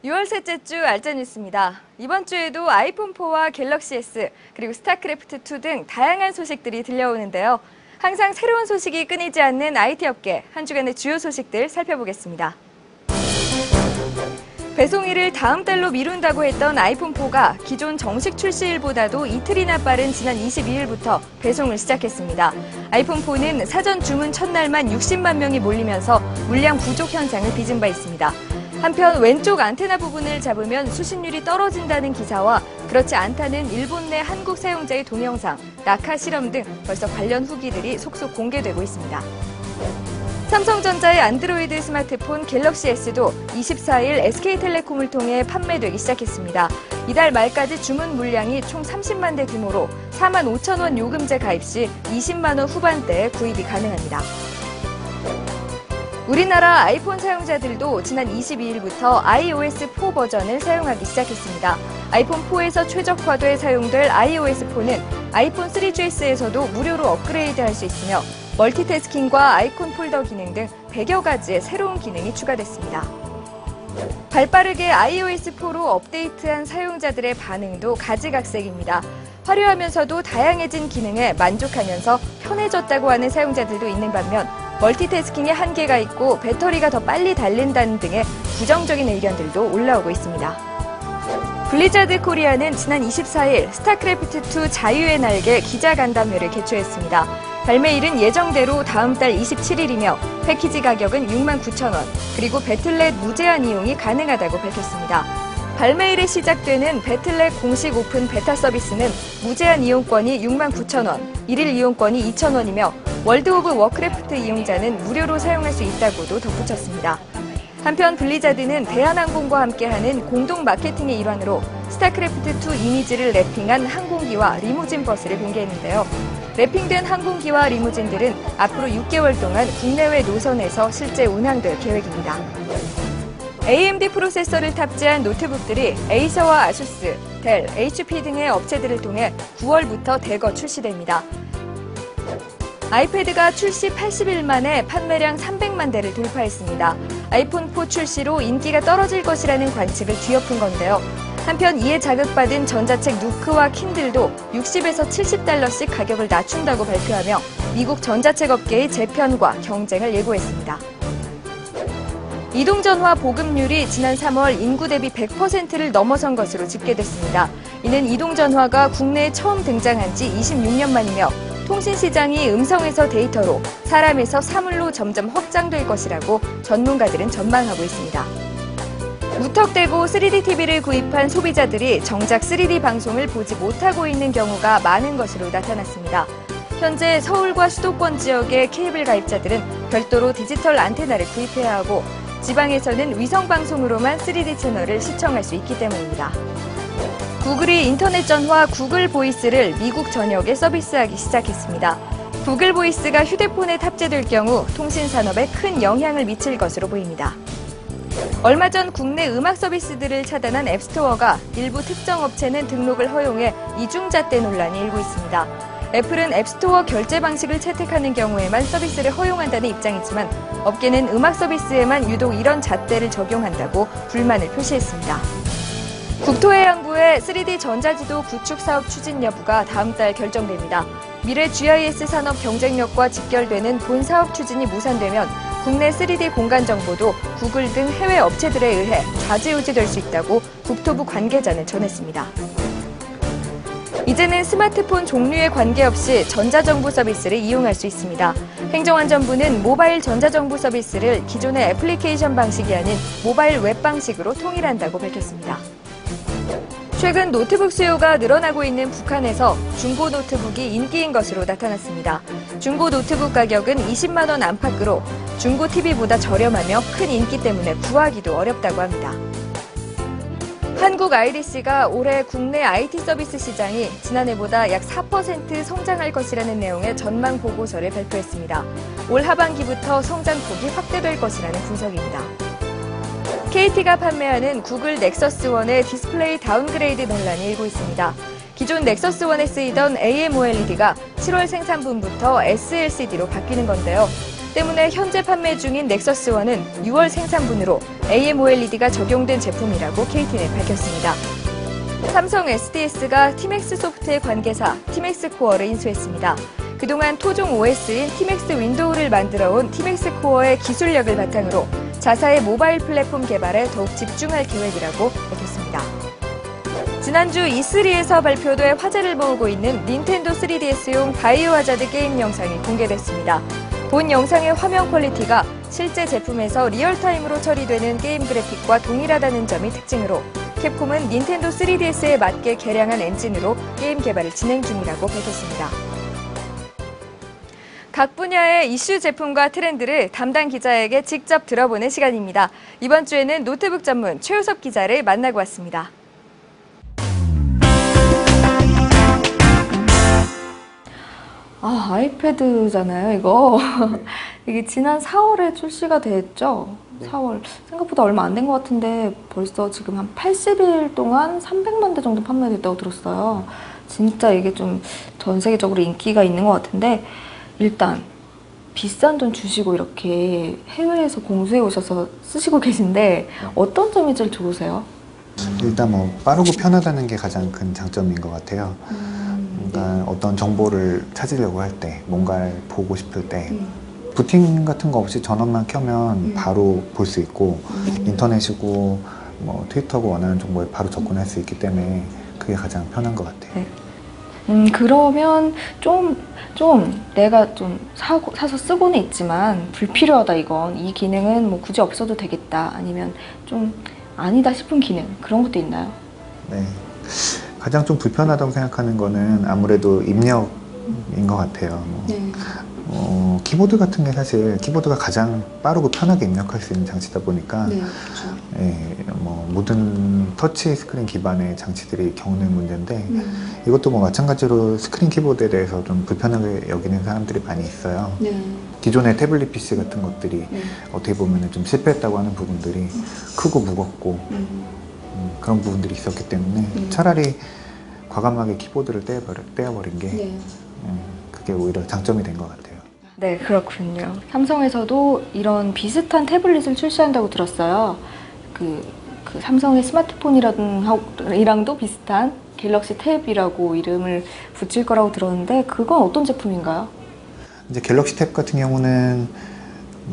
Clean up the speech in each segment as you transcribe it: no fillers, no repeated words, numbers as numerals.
6월 셋째 주 알짜 뉴스입니다. 이번 주에도 아이폰 4와 갤럭시 S, 그리고 스타크래프트 2 등 다양한 소식들이 들려오는데요. 항상 새로운 소식이 끊이지 않는 IT 업계, 한 주간의 주요 소식들 살펴보겠습니다. 배송일을 다음 달로 미룬다고 했던 아이폰 4가 기존 정식 출시일보다도 이틀이나 빠른 지난 22일부터 배송을 시작했습니다. 아이폰 4는 사전 주문 첫날만 60만 명이 몰리면서 물량 부족 현상을 빚은 바 있습니다. 한편 왼쪽 안테나 부분을 잡으면 수신율이 떨어진다는 기사와 그렇지 않다는 일본 내 한국 사용자의 동영상, 낙하 실험 등 벌써 관련 후기들이 속속 공개되고 있습니다. 삼성전자의 안드로이드 스마트폰 갤럭시 S도 24일 SK텔레콤을 통해 판매되기 시작했습니다. 이달 말까지 주문 물량이 총 30만 대 규모로 4만 5천 원 요금제 가입 시 20만 원 후반대에 구입이 가능합니다. 우리나라 아이폰 사용자들도 지난 22일부터 iOS4 버전을 사용하기 시작했습니다. 아이폰 4에서 최적화돼 사용될 iOS4는 아이폰 3GS에서도 무료로 업그레이드할 수 있으며 멀티태스킹과 아이콘 폴더 기능 등 100여 가지의 새로운 기능이 추가됐습니다. 발빠르게 iOS4로 업데이트한 사용자들의 반응도 가지각색입니다. 화려하면서도 다양해진 기능에 만족하면서 편해졌다고 하는 사용자들도 있는 반면 멀티태스킹에 한계가 있고 배터리가 더 빨리 닳는다는 등의 부정적인 의견들도 올라오고 있습니다. 블리자드 코리아는 지난 24일 스타크래프트2 자유의 날개 기자간담회를 개최했습니다. 발매일은 예정대로 다음 달 27일이며 패키지 가격은 69,000원, 그리고 배틀넷 무제한 이용이 가능하다고 밝혔습니다. 발매일에 시작되는 배틀넷 공식 오픈 베타 서비스는 무제한 이용권이 69,000원, 1일 이용권이 2,000원이며 월드 오브 워크래프트 이용자는 무료로 사용할 수 있다고도 덧붙였습니다. 한편 블리자드는 대한항공과 함께하는 공동 마케팅의 일환으로 스타크래프트2 이미지를 랩핑한 항공기와 리무진 버스를 공개했는데요. 랩핑된 항공기와 리무진들은 앞으로 6개월 동안 국내외 노선에서 실제 운항될 계획입니다. AMD 프로세서를 탑재한 노트북들이 에이서와 아수스, 델, HP 등의 업체들을 통해 9월부터 대거 출시됩니다. 아이패드가 출시 80일 만에 판매량 300만 대를 돌파했습니다. 아이폰 4 출시로 인기가 떨어질 것이라는 관측을 뒤엎은 건데요. 한편 이에 자극받은 전자책 누크와 킨들도 60에서 70달러씩 가격을 낮춘다고 발표하며 미국 전자책 업계의 재편과 경쟁을 예고했습니다. 이동전화 보급률이 지난 3월 인구 대비 100%를 넘어선 것으로 집계됐습니다. 이는 이동전화가 국내에 처음 등장한 지 26년 만이며 통신시장이 음성에서 데이터로, 사람에서 사물로 점점 확장될 것이라고 전문가들은 전망하고 있습니다. 무턱대고 3D TV를 구입한 소비자들이 정작 3D 방송을 보지 못하고 있는 경우가 많은 것으로 나타났습니다. 현재 서울과 수도권 지역의 케이블 가입자들은 별도로 디지털 안테나를 구입해야 하고 지방에서는 위성방송으로만 3D 채널을 시청할 수 있기 때문입니다. 구글이 인터넷 전화 구글 보이스를 미국 전역에 서비스하기 시작했습니다. 구글 보이스가 휴대폰에 탑재될 경우 통신 산업에 큰 영향을 미칠 것으로 보입니다. 얼마 전 국내 음악 서비스들을 차단한 앱스토어가 일부 특정 업체는 등록을 허용해 이중잣대 논란이 일고 있습니다. 애플은 앱스토어 결제 방식을 채택하는 경우에만 서비스를 허용한다는 입장이지만 업계는 음악 서비스에만 유독 이런 잣대를 적용한다고 불만을 표시했습니다. 국토해양부의 3D 전자지도 구축 사업 추진 여부가 다음 달 결정됩니다. 미래 GIS 산업 경쟁력과 직결되는 본 사업 추진이 무산되면 국내 3D 공간 정보도 구글 등 해외 업체들에 의해 좌지우지될 수 있다고 국토부 관계자는 전했습니다. 이제는 스마트폰 종류에 관계없이 전자정부 서비스를 이용할 수 있습니다. 행정안전부는 모바일 전자정부 서비스를 기존의 애플리케이션 방식이 아닌 모바일 웹 방식으로 통일한다고 밝혔습니다. 최근 노트북 수요가 늘어나고 있는 북한에서 중고 노트북이 인기인 것으로 나타났습니다. 중고 노트북 가격은 20만 원 안팎으로 중고 TV보다 저렴하며 큰 인기 때문에 구하기도 어렵다고 합니다. 한국 IDC가 올해 국내 IT 서비스 시장이 지난해보다 약 4% 성장할 것이라는 내용의 전망 보고서를 발표했습니다. 올 하반기부터 성장폭이 확대될 것이라는 분석입니다. KT가 판매하는 구글 넥서스1의 디스플레이 다운그레이드 논란이 일고 있습니다. 기존 넥서스1에 쓰이던 AMOLED가 7월 생산분부터 SLCD로 바뀌는 건데요. 때문에 현재 판매 중인 넥서스1은 6월 생산분으로 AMOLED가 적용된 제품이라고 KT는 밝혔습니다. 삼성 SDS가 티맥스 소프트의 관계사 티맥스 코어를 인수했습니다. 그동안 토종 OS인 티맥스 윈도우를 만들어온 티맥스 코어의 기술력을 바탕으로 자사의 모바일 플랫폼 개발에 더욱 집중할 계획이라고 밝혔습니다. 지난주 E3에서 발표돼 화제를 모으고 있는 닌텐도 3DS용 바이오 하자드 게임 영상이 공개됐습니다. 본 영상의 화면 퀄리티가 실제 제품에서 리얼타임으로 처리되는 게임 그래픽과 동일하다는 점이 특징으로 캡콤은 닌텐도 3DS에 맞게 개량한 엔진으로 게임 개발을 진행 중이라고 밝혔습니다. 각 분야의 이슈 제품과 트렌드를 담당 기자에게 직접 들어보는 시간입니다. 이번 주에는 노트북 전문 최우섭 기자를 만나고 왔습니다. 아이패드잖아요, 이거. 이게 지난 4월에 출시가 됐죠? 네. 4월. 생각보다 얼마 안 된 것 같은데 벌써 지금 한 80일 동안 300만 대 정도 판매됐다고 들었어요. 진짜 이게 좀 전 세계적으로 인기가 있는 것 같은데 일단 비싼 돈 주시고 이렇게 해외에서 공수해 오셔서 쓰시고 계신데 어떤 점이 제일 좋으세요? 일단 뭐 빠르고 편하다는 게 가장 큰 장점인 것 같아요. 그러니까 어떤 정보를 찾으려고 할 때, 뭔가를 보고 싶을 때 부팅 같은 거 없이 전원만 켜면 바로 볼 수 있고 인터넷이고 뭐 트위터고 원하는 정보에 바로 접근할 수 있기 때문에 그게 가장 편한 것 같아요. 네. 그러면 좀 내가 좀 사서 쓰고는 있지만 불필요하다 이건 이 기능은 뭐 굳이 없어도 되겠다 아니면 좀 아니다 싶은 기능 그런 것도 있나요? 네. 가장 좀 불편하다고 생각하는 거는 아무래도 입력인 것 같아요. 키보드 같은 게 사실 키보드가 가장 빠르고 편하게 입력할 수 있는 장치다 보니까 뭐 모든 터치 스크린 기반의 장치들이 겪는 문제인데 이것도 뭐 마찬가지로 스크린 키보드에 대해서 좀 불편하게 여기는 사람들이 많이 있어요. 기존의 태블릿 PC 같은 것들이 어떻게 보면 좀 실패했다고 하는 부분들이 크고 무겁고 그런 부분들이 있었기 때문에 차라리 과감하게 키보드를 떼어버린 게 그게 오히려 장점이 된 것 같아요. 네, 그렇군요. 삼성에서도 이런 비슷한 태블릿을 출시한다고 들었어요. 그 삼성의 스마트폰이랑도 비슷한 갤럭시 탭이라고 이름을 붙일 거라고 들었는데 그건 어떤 제품인가요? 이제 갤럭시 탭 같은 경우는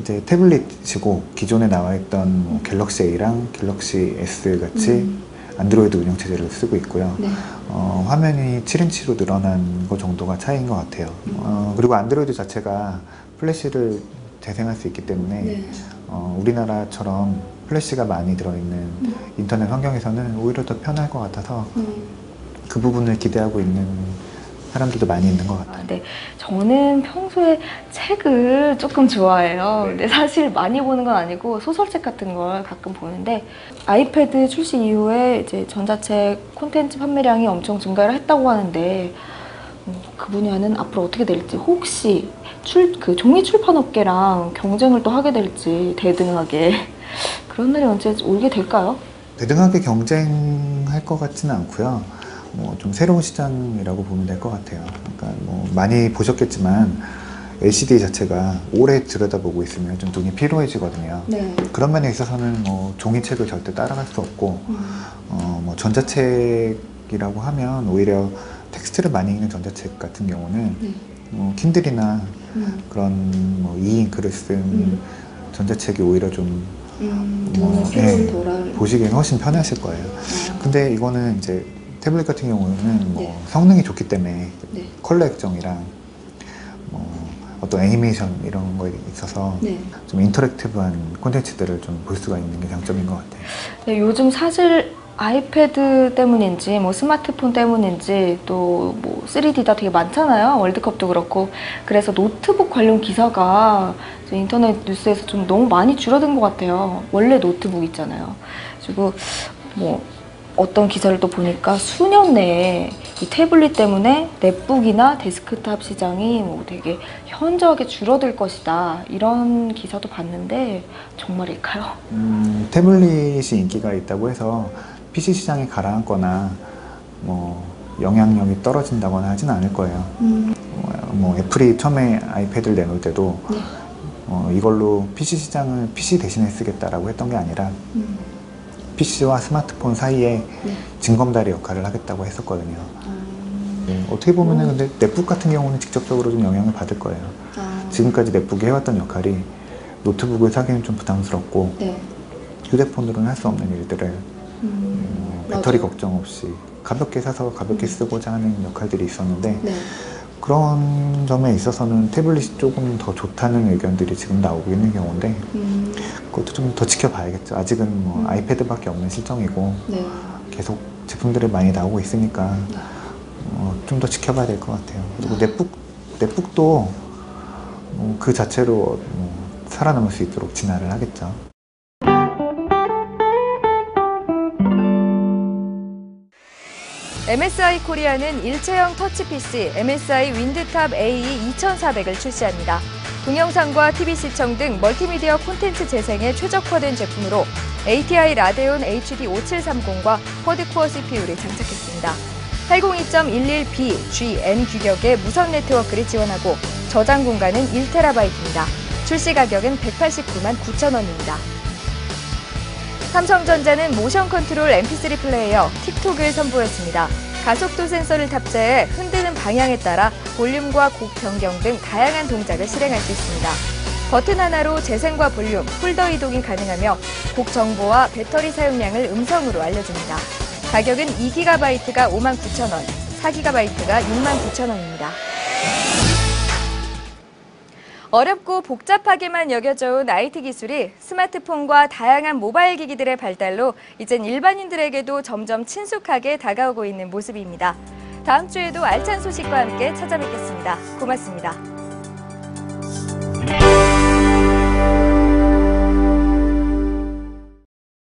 이제 태블릿이고 기존에 나와 있던 뭐 갤럭시 A랑 갤럭시 S 같이 안드로이드 운영체제를 쓰고 있고요. 화면이 7인치로 늘어난 것 정도가 차이인 것 같아요. 그리고 안드로이드 자체가 플래시를 재생할 수 있기 때문에 우리나라처럼 플래시가 많이 들어있는 인터넷 환경에서는 오히려 더 편할 것 같아서 그 부분을 기대하고 있는 사람들도 많이 있는 것 같아요. 네, 저는 평소에 책을 조금 좋아해요. 근데 사실 많이 보는 건 아니고 소설책 같은 걸 가끔 보는데 아이패드 출시 이후에 이제 전자책 콘텐츠 판매량이 엄청 증가를 했다고 하는데 그 분야는 앞으로 어떻게 될지 혹시 종이 출판 업계랑 경쟁을 또 하게 될지 대등하게 그런 날이 언제 오게 될까요? 대등하게 경쟁할 것 같지는 않고요. 뭐 좀 새로운 시장이라고 보면 될 것 같아요. 그러니까 뭐 많이 보셨겠지만 LCD 자체가 오래 들여다보고 있으면 좀 눈이 피로해지거든요. 그런 면에 있어서는 뭐 종이책을 절대 따라갈 수 없고 뭐 전자책이라고 하면 오히려 텍스트를 많이 읽는 전자책 같은 경우는 뭐 킨들이나 그런 뭐 이잉크를 쓴 전자책이 오히려 좀 보시기에는 훨씬 편하실 거예요. 근데 이거는 이제 태블릿 같은 경우는 뭐 성능이 좋기 때문에 컬러 액정이랑 뭐 어떤 애니메이션 이런 거에 있어서 좀 인터랙티브한 콘텐츠들을 좀 볼 수가 있는 게 장점인 것 같아요. 네, 요즘 사실 아이패드 때문인지 뭐 스마트폰 때문인지 또 뭐 3D다 되게 많잖아요. 월드컵도 그렇고. 그래서 노트북 관련 기사가 인터넷 뉴스에서 좀 너무 많이 줄어든 것 같아요. 원래 노트북 있잖아요. 그리고 뭐 어떤 기사를 또 보니까 수년 내에 이 태블릿 때문에 넷북이나 데스크탑 시장이 뭐 되게 현저하게 줄어들 것이다 이런 기사도 봤는데 정말일까요? 태블릿이 인기가 있다고 해서 PC 시장이 가라앉거나 뭐 영향력이 떨어진다거나 하진 않을 거예요. 뭐 애플이 처음에 아이패드를 내놓을 때도 이걸로 PC 시장을 PC 대신에 쓰겠다라고 했던 게 아니라 PC와 스마트폰 사이에 징검다리 역할을 하겠다고 했었거든요. 네, 어떻게 보면은 근데 넷북 같은 경우는 직접적으로 좀 영향을 받을 거예요. 지금까지 넷북이 해왔던 역할이 노트북을 사기는 좀 부담스럽고 네. 휴대폰으로는 할 수 없는 일들을 배터리 맞아요. 걱정 없이 가볍게 사서 가볍게 쓰고자 하는 역할들이 있었는데 네. 그런 점에 있어서는 태블릿이 조금 더 좋다는 의견들이 지금 나오고 있는 경우인데 그것도 좀 더 지켜봐야겠죠. 아직은 뭐 아이패드밖에 없는 실정이고 네. 계속 제품들이 많이 나오고 있으니까 좀 더 지켜봐야 될 것 같아요. 그리고 넷북도 그 자체로 살아남을 수 있도록 진화를 하겠죠. MSI 코리아는 일체형 터치 PC MSI 윈드탑 AE 2400을 출시합니다. 동영상과 TV 시청 등 멀티미디어 콘텐츠 재생에 최적화된 제품으로 ATI 라데온 HD 5730과 쿼드코어 CPU를 장착했습니다. 802.11b GN 규격의 무선 네트워크를 지원하고 저장 공간은 1TB입니다. 출시 가격은 189만 9천 원입니다. 삼성전자는 모션 컨트롤 MP3 플레이어 틱톡을 선보였습니다. 가속도 센서를 탑재해 흔드는 방향에 따라 볼륨과 곡 변경 등 다양한 동작을 실행할 수 있습니다. 버튼 하나로 재생과 볼륨, 폴더 이동이 가능하며 곡 정보와 배터리 사용량을 음성으로 알려줍니다. 가격은 2GB가 59,000원, 4GB가 69,000원입니다. 어렵고 복잡하게만 여겨져 온 IT 기술이 스마트폰과 다양한 모바일 기기들의 발달로 이젠 일반인들에게도 점점 친숙하게 다가오고 있는 모습입니다. 다음 주에도 알찬 소식과 함께 찾아뵙겠습니다. 고맙습니다.